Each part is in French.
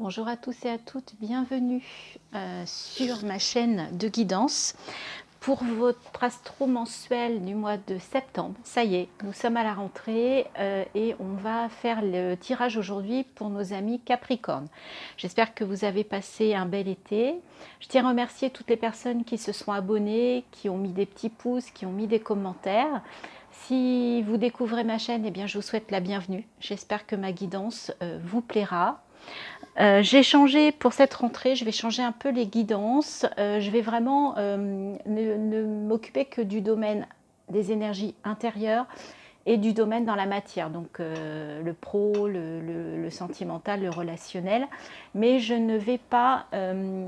Bonjour à tous et à toutes, bienvenue sur ma chaîne de guidance pour votre astro mensuel du mois de septembre. Ça y est, nous sommes à la rentrée et on va faire le tirage aujourd'hui pour nos amis Capricorne. J'espère que vous avez passé un bel été. Je tiens à remercier toutes les personnes qui se sont abonnées, qui ont mis des petits pouces, qui ont mis des commentaires. Si vous découvrez ma chaîne, eh bien, je vous souhaite la bienvenue. J'espère que ma guidance vous plaira. J'ai changé pour cette rentrée, je vais changer un peu les guidances. Je vais vraiment ne m'occuper que du domaine des énergies intérieures et du domaine dans la matière, donc le pro, le sentimental, le relationnel. Mais je ne vais pas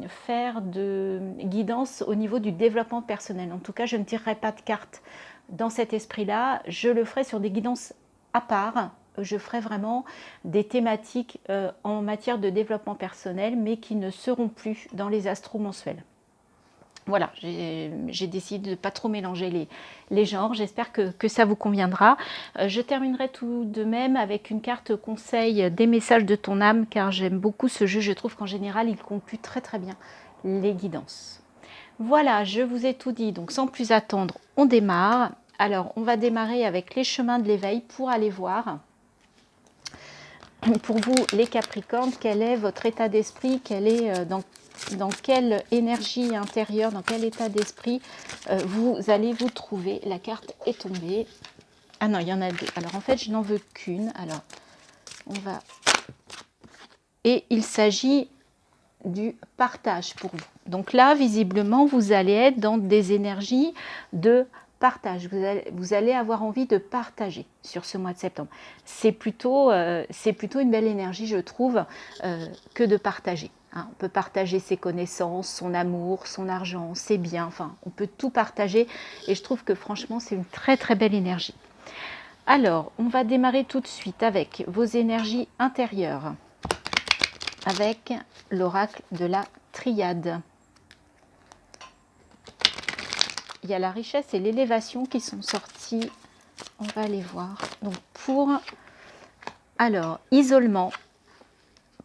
faire de guidance au niveau du développement personnel. En tout cas, je ne tirerai pas de cartes dans cet esprit-là. Je le ferai sur des guidances à part. Je ferai vraiment des thématiques en matière de développement personnel, mais qui ne seront plus dans les astros mensuels. Voilà, j'ai décidé de ne pas trop mélanger les genres. J'espère que ça vous conviendra. Je terminerai tout de même avec une carte conseil des messages de ton âme, car j'aime beaucoup ce jeu. Je trouve qu'en général, il conclut très très bien les guidances. Voilà, je vous ai tout dit. Donc sans plus attendre, on démarre. Alors, on va démarrer avec les chemins de l'éveil pour aller voir pour vous les Capricornes, quel est votre état d'esprit, quel est dans quelle énergie intérieure, dans quel état d'esprit vous allez vous trouver. La carte est tombée. Ah non, il y en a deux. Alors en fait, je n'en veux qu'une. Alors, on va... Et il s'agit du partage pour vous. Donc là, visiblement, vous allez être dans des énergies de partage. Vous allez avoir envie de partager sur ce mois de septembre. C'est plutôt une belle énergie, je trouve, que de partager. Hein. On peut partager ses connaissances, son amour, son argent, ses biens. Enfin, on peut tout partager. Et je trouve que franchement, c'est une très très belle énergie. Alors, on va démarrer tout de suite avec vos énergies intérieures, avec l'oracle de la triade. Il y a la richesse et l'élévation qui sont sortis. On va aller voir. Donc pour, alors, isolement,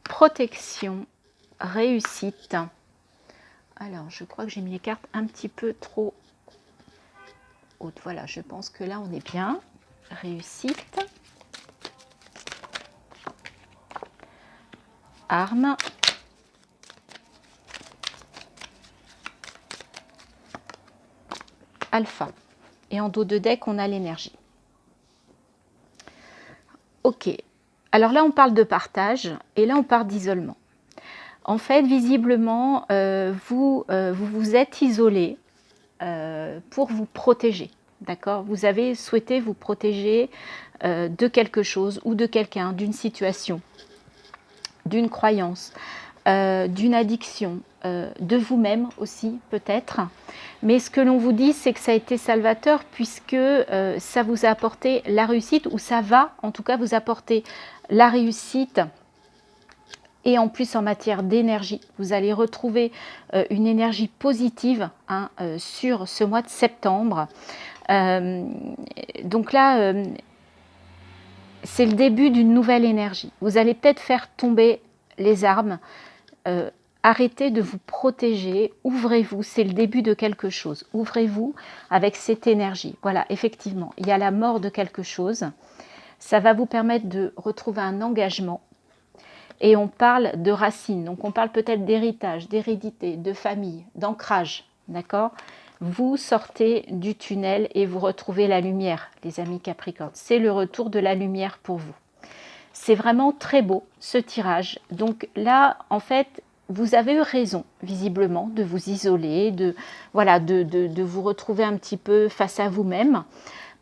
protection, réussite. Alors, je crois que j'ai mis les cartes un petit peu trop hautes. Voilà, je pense que là, on est bien. Réussite. Arme. Alpha. Et en dos de deck, on a l'énergie. Ok. Alors là, on parle de partage et là, on parle d'isolement. En fait, visiblement, vous vous êtes isolé pour vous protéger. D'accord? Vous avez souhaité vous protéger de quelque chose ou de quelqu'un, d'une situation, d'une croyance, d'une addiction, de vous-même aussi peut-être. Mais ce que l'on vous dit, c'est que ça a été salvateur puisque ça vous a apporté la réussite, ou ça va en tout cas vous apporter la réussite. Et en plus, en matière d'énergie, vous allez retrouver une énergie positive hein, sur ce mois de septembre. Donc là, c'est le début d'une nouvelle énergie. Vous allez peut-être faire tomber les armes. Arrêtez de vous protéger, ouvrez-vous, c'est le début de quelque chose. Ouvrez-vous avec cette énergie. Voilà, effectivement, il y a la mort de quelque chose. Ça va vous permettre de retrouver un engagement. Et on parle de racines, donc on parle peut-être d'héritage, d'hérédité, de famille, d'ancrage, d'accord? Vous sortez du tunnel et vous retrouvez la lumière, les amis Capricorne. C'est le retour de la lumière pour vous. C'est vraiment très beau, ce tirage. Donc là, en fait, vous avez eu raison, visiblement, de vous isoler, voilà, de vous retrouver un petit peu face à vous-même.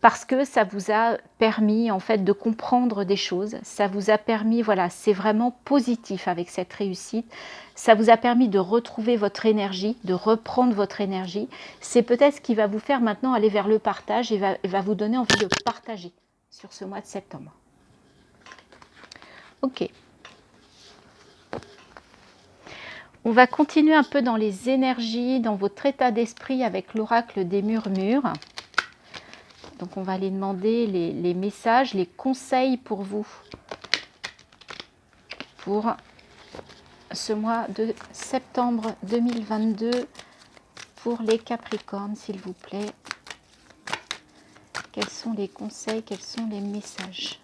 Parce que ça vous a permis en fait de comprendre des choses, ça vous a permis, voilà, c'est vraiment positif avec cette réussite, ça vous a permis de retrouver votre énergie, de reprendre votre énergie. C'est peut-être ce qui va vous faire maintenant aller vers le partage et va vous donner envie de partager sur ce mois de septembre. Ok. On va continuer un peu dans les énergies, dans votre état d'esprit avec l'oracle des murmures. Donc on va aller demander les messages, les conseils pour vous. Pour ce mois de septembre 2022 pour les Capricornes, s'il vous plaît. Quels sont les conseils, quels sont les messages?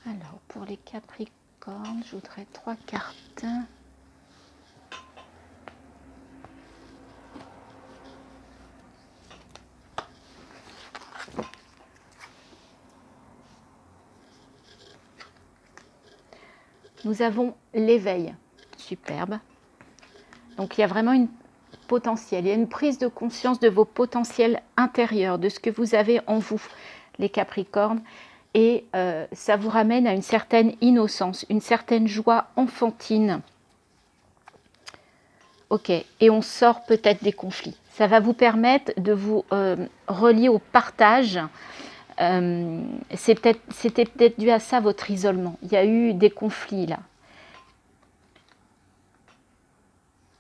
Alors, pour les Capricornes, je voudrais 3 cartes. Nous avons l'éveil, superbe. Donc il y a vraiment une potentiel, il y a une prise de conscience de vos potentiels intérieurs, de ce que vous avez en vous, les Capricornes. Et ça vous ramène à une certaine innocence, une certaine joie enfantine. Ok, et on sort peut-être des conflits. Ça va vous permettre de vous relier au partage. C'était peut-être dû à ça, votre isolement. Il y a eu des conflits là.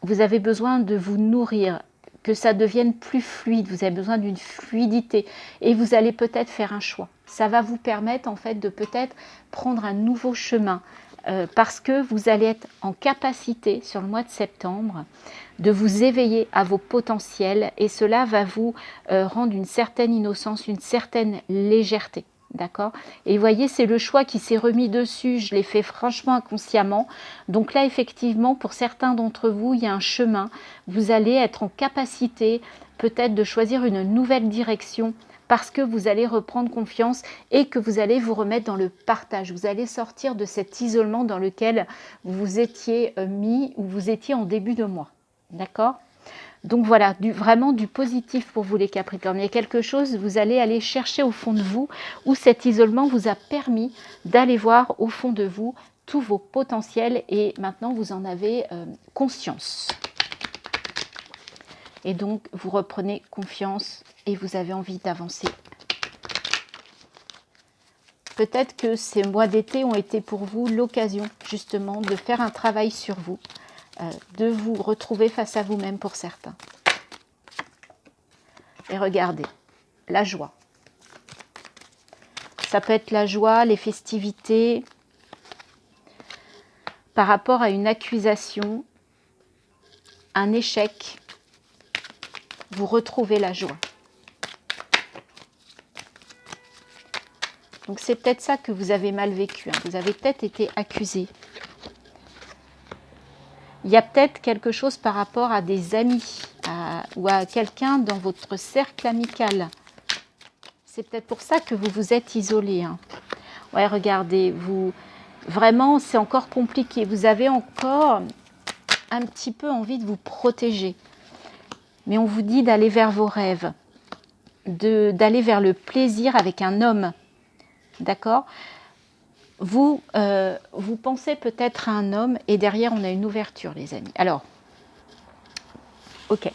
Vous avez besoin de vous nourrir, que ça devienne plus fluide. Vous avez besoin d'une fluidité. Et vous allez peut-être faire un choix. Ça va vous permettre en fait de peut-être prendre un nouveau chemin. Parce que vous allez être en capacité sur le mois de septembre de vous éveiller à vos potentiels et cela va vous rendre une certaine innocence, une certaine légèreté. D'accord? Et vous voyez, c'est le choix qui s'est remis dessus. Je l'ai fait franchement inconsciemment. Donc là, effectivement, pour certains d'entre vous, il y a un chemin. Vous allez être en capacité peut-être de choisir une nouvelle direction parce que vous allez reprendre confiance et que vous allez vous remettre dans le partage. Vous allez sortir de cet isolement dans lequel vous vous étiez mis ou vous étiez en début de mois. D'accord? Donc voilà, vraiment du positif pour vous les Capricornes. Il y a quelque chose, vous allez aller chercher au fond de vous où cet isolement vous a permis d'aller voir au fond de vous tous vos potentiels et maintenant vous en avez conscience. Et donc vous reprenez confiance et vous avez envie d'avancer. Peut-être que ces mois d'été ont été pour vous l'occasion justement de faire un travail sur vous, de vous retrouver face à vous-même pour certains. Et regardez, la joie. Ça peut être la joie, les festivités, par rapport à une accusation, un échec, vous retrouvez la joie. Donc c'est peut-être ça que vous avez mal vécu, hein. Vous avez peut-être été accusé. Il y a peut-être quelque chose par rapport à des amis ou à quelqu'un dans votre cercle amical. C'est peut-être pour ça que vous vous êtes isolé, hein. Ouais, regardez, vraiment, c'est encore compliqué. Vous avez encore un petit peu envie de vous protéger. Mais on vous dit d'aller vers vos rêves, d'aller vers le plaisir avec un homme. D'accord ? Vous pensez peut-être à un homme et derrière, on a une ouverture, les amis. Alors, ok.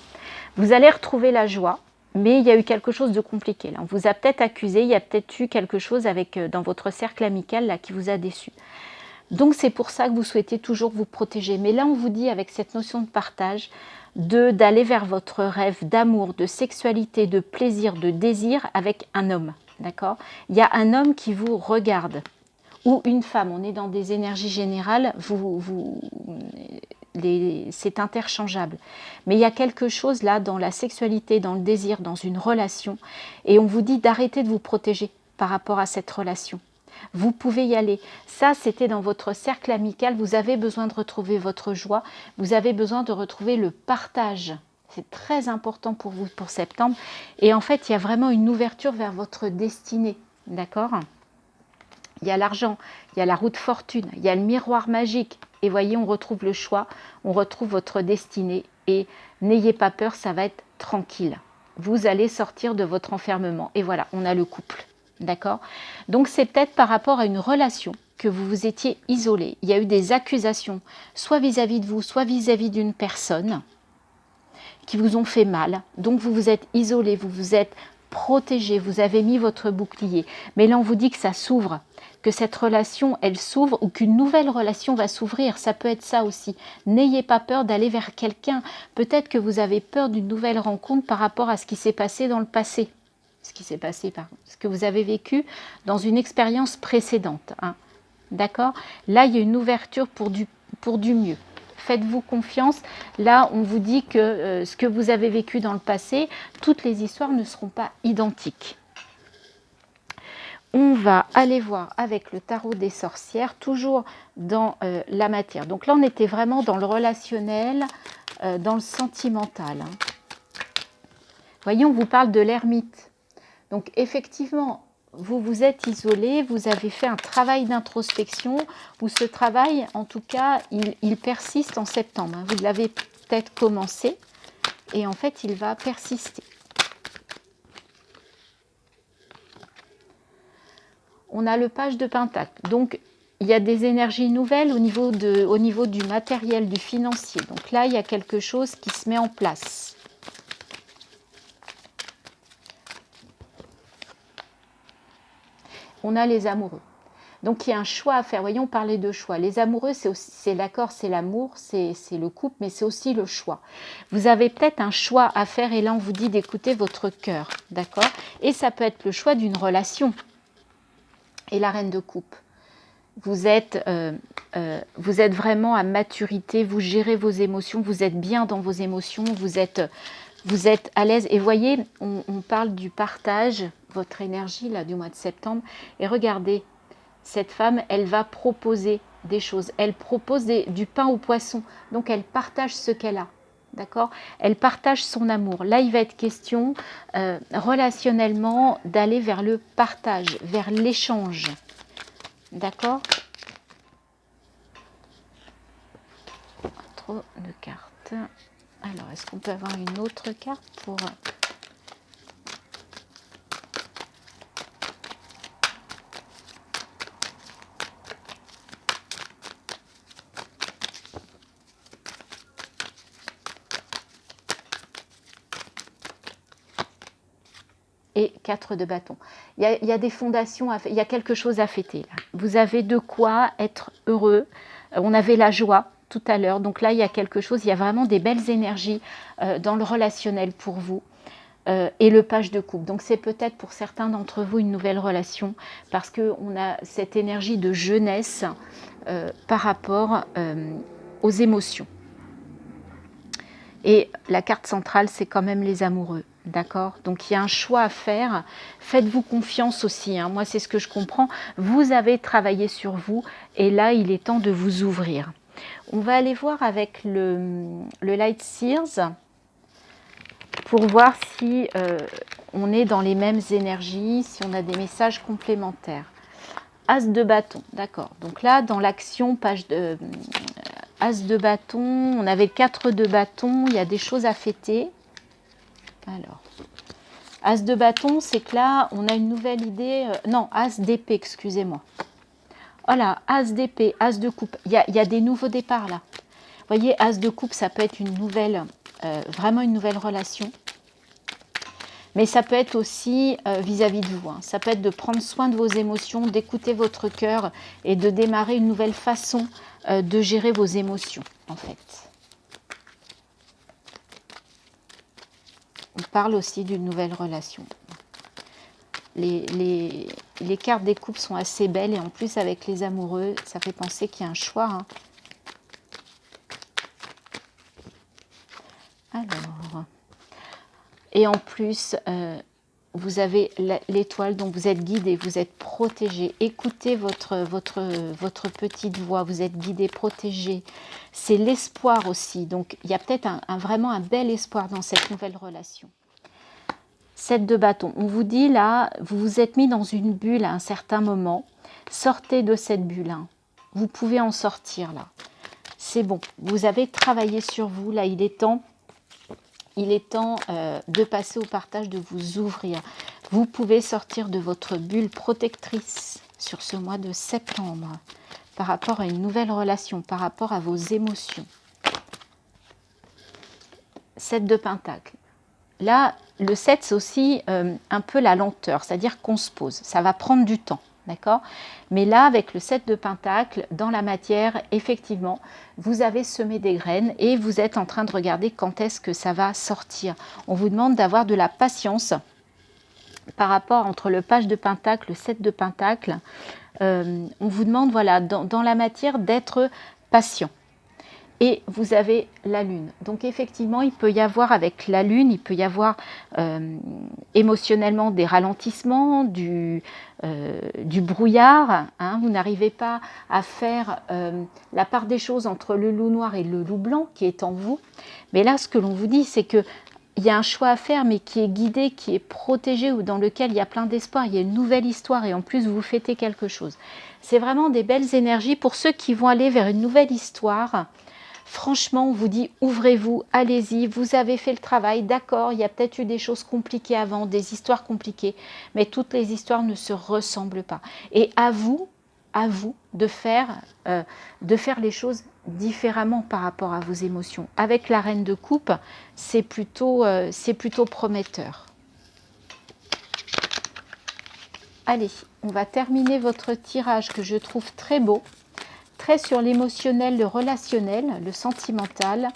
Vous allez retrouver la joie, mais il y a eu quelque chose de compliqué. Là. On vous a peut-être accusé, il y a peut-être eu quelque chose dans votre cercle amical là, qui vous a déçu. Donc, c'est pour ça que vous souhaitez toujours vous protéger. Mais là, on vous dit, avec cette notion de partage, d'aller vers votre rêve d'amour, de sexualité, de plaisir, de désir avec un homme. D'accord ? Il y a un homme qui vous regarde. Ou une femme, on est dans des énergies générales, c'est interchangeable. Mais il y a quelque chose là dans la sexualité, dans le désir, dans une relation, et on vous dit d'arrêter de vous protéger par rapport à cette relation. Vous pouvez y aller. Ça, c'était dans votre cercle amical, vous avez besoin de retrouver votre joie, vous avez besoin de retrouver le partage. C'est très important pour vous pour septembre. Et en fait, il y a vraiment une ouverture vers votre destinée. D'accord ? Il y a l'argent, il y a la roue de fortune, il y a le miroir magique. Et voyez, on retrouve le choix, on retrouve votre destinée. Et n'ayez pas peur, ça va être tranquille. Vous allez sortir de votre enfermement. Et voilà, on a le couple. D'accord ? Donc, c'est peut-être par rapport à une relation que vous vous étiez isolé. Il y a eu des accusations, soit vis-à-vis de vous, soit vis-à-vis d'une personne qui vous ont fait mal. Donc, vous vous êtes isolé, vous vous êtes protégé, vous avez mis votre bouclier. Mais là, on vous dit que ça s'ouvre, que cette relation, elle s'ouvre ou qu'une nouvelle relation va s'ouvrir. Ça peut être ça aussi. N'ayez pas peur d'aller vers quelqu'un. Peut-être que vous avez peur d'une nouvelle rencontre par rapport à ce qui s'est passé dans le passé. ce qui s'est passé, ce que vous avez vécu dans une expérience précédente. Hein. D'accord? Là, il y a une ouverture pour du mieux. Faites-vous confiance. Là, on vous dit que ce que vous avez vécu dans le passé, toutes les histoires ne seront pas identiques. On va aller voir avec le tarot des sorcières, toujours dans la matière. Donc là, on était vraiment dans le relationnel, dans le sentimental. Hein. Voyez, on vous parle de l'ermite. Donc effectivement, vous vous êtes isolé, vous avez fait un travail d'introspection, ou ce travail, en tout cas, il persiste en septembre. Hein. Vous l'avez peut-être commencé, et en fait, il va persister. On a le page de Pentacle. Donc, il y a des énergies nouvelles au niveau du matériel, du financier. Donc là, il y a quelque chose qui se met en place. On a les amoureux. Donc, il y a un choix à faire. Voyons, on parlait de choix. Les amoureux, c'est l'accord, c'est l'amour, c'est le couple, mais c'est aussi le choix. Vous avez peut-être un choix à faire et là, on vous dit d'écouter votre cœur. D'accord? Et ça peut être le choix d'une relation. Et la reine de coupe. Vous êtes vraiment à maturité, vous gérez vos émotions, vous êtes bien dans vos émotions, vous êtes à l'aise. Et voyez, on parle du partage, votre énergie là du mois de septembre. Et regardez, cette femme, elle va proposer des choses. Elle propose du pain au poisson. Donc, elle partage ce qu'elle a. D'accord? Elle partage son amour. Là, il va être question, relationnellement, d'aller vers le partage, vers l'échange. D'accord? Trop de cartes. Alors, est-ce qu'on peut avoir une autre carte pour... Et 4 de bâton. Il y a des fondations, il y a quelque chose à fêter. Là. Vous avez de quoi être heureux. On avait la joie tout à l'heure. Donc là, il y a quelque chose, il y a vraiment des belles énergies dans le relationnel pour vous. Et le page de coupe. Donc c'est peut-être pour certains d'entre vous une nouvelle relation parce qu'on a cette énergie de jeunesse par rapport aux émotions. Et la carte centrale, c'est quand même les amoureux. D'accord? Donc il y a un choix à faire. Faites-vous confiance aussi. Hein. Moi, c'est ce que je comprends. Vous avez travaillé sur vous et là, il est temps de vous ouvrir. On va aller voir avec le Light Seers pour voir si on est dans les mêmes énergies, si on a des messages complémentaires. As de bâton, d'accord. Donc là, dans l'action, page de As de bâton, on avait 4 de bâton, il y a des choses à fêter. Alors, As de bâton, c'est que là, on a une nouvelle idée. Non, As d'épée, excusez-moi. Voilà, As d'épée, As de coupe. Il y a des nouveaux départs là. Vous voyez, As de coupe, ça peut être une nouvelle, vraiment une nouvelle relation. Mais ça peut être aussi vis-à-vis de vous. Hein. Ça peut être de prendre soin de vos émotions, d'écouter votre cœur et de démarrer une nouvelle façon de gérer vos émotions, en fait. On parle aussi d'une nouvelle relation. Les cartes des couples sont assez belles et en plus avec les amoureux, ça fait penser qu'il y a un choix. Hein. Alors, et en plus, vous avez l'étoile, donc vous êtes guidé, vous êtes protégé. Écoutez votre petite voix, vous êtes guidé, protégé. C'est l'espoir aussi. Donc, il y a peut-être vraiment un bel espoir dans cette nouvelle relation. 7 de bâton. On vous dit là, vous vous êtes mis dans une bulle à un certain moment. Sortez de cette bulle. Hein. Vous pouvez en sortir là. C'est bon. Vous avez travaillé sur vous. Là, il est temps de passer au partage, de vous ouvrir. Vous pouvez sortir de votre bulle protectrice sur ce mois de septembre par rapport à une nouvelle relation, par rapport à vos émotions. 7 de pentacle. Là, le 7, c'est aussi un peu la lenteur, c'est-à-dire qu'on se pose. Ça va prendre du temps, d'accord? Mais là, avec le 7 de pentacle, dans la matière, effectivement, vous avez semé des graines et vous êtes en train de regarder quand est-ce que ça va sortir. On vous demande d'avoir de la patience par rapport entre le page de Pentacle, le 7 de Pentacle, on vous demande, voilà, dans la matière d'être patient. Et vous avez la Lune. Donc effectivement, il peut y avoir avec la Lune, il peut y avoir émotionnellement des ralentissements, du brouillard. Hein, vous n'arrivez pas à faire la part des choses entre le loup noir et le loup blanc qui est en vous. Mais là, ce que l'on vous dit, c'est que il y a un choix à faire, mais qui est guidé, qui est protégé, ou dans lequel il y a plein d'espoir, il y a une nouvelle histoire, et en plus, vous fêtez quelque chose. C'est vraiment des belles énergies pour ceux qui vont aller vers une nouvelle histoire. Franchement, on vous dit, ouvrez-vous, allez-y, vous avez fait le travail, d'accord, il y a peut-être eu des choses compliquées avant, des histoires compliquées, mais toutes les histoires ne se ressemblent pas. Et à vous de faire les choses différemment par rapport à vos émotions. Avec la reine de coupe, c'est plutôt prometteur. Allez, on va terminer votre tirage que je trouve très beau, très sur l'émotionnel, le relationnel, le sentimental,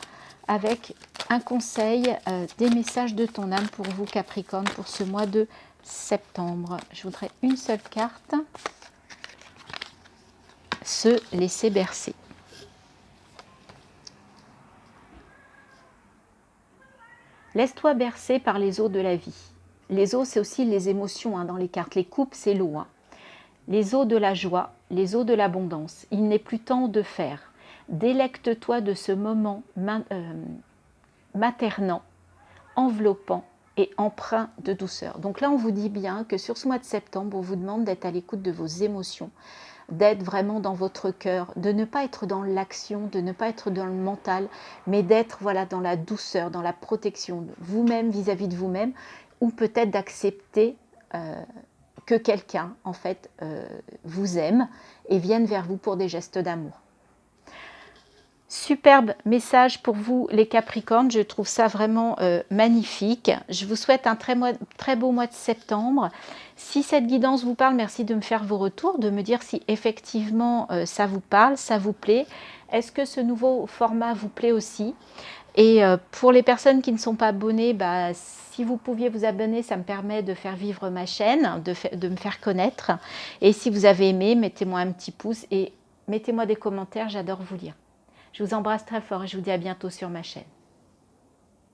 avec un conseil, des messages de ton âme pour vous Capricorne pour ce mois de septembre. Je voudrais une seule carte. Se laisser bercer. Laisse-toi bercer par les eaux de la vie. Les eaux, c'est aussi les émotions hein, dans les cartes. Les coupes, c'est l'eau. Hein. Les eaux de la joie, les eaux de l'abondance. Il n'est plus temps de faire. Délecte-toi de ce moment maternant, enveloppant et empreint de douceur. Donc là, on vous dit bien que sur ce mois de septembre, on vous demande d'être à l'écoute de vos émotions, d'être vraiment dans votre cœur, de ne pas être dans l'action, de ne pas être dans le mental, mais d'être voilà, dans la douceur, dans la protection de vous-même vis-à-vis de vous-même, ou peut-être d'accepter que quelqu'un, en fait, vous aime et vienne vers vous pour des gestes d'amour. Superbe message pour vous les Capricornes, je trouve ça vraiment magnifique. Je vous souhaite un très beau mois de septembre. Si cette guidance vous parle, merci de me faire vos retours, de me dire si effectivement ça vous parle, ça vous plaît. Est-ce que ce nouveau format vous plaît aussi? Et pour les personnes qui ne sont pas abonnées, bah, si vous pouviez vous abonner, ça me permet de faire vivre ma chaîne, de me faire connaître. Et si vous avez aimé, mettez-moi un petit pouce et mettez-moi des commentaires, j'adore vous lire. Je vous embrasse très fort et je vous dis à bientôt sur ma chaîne.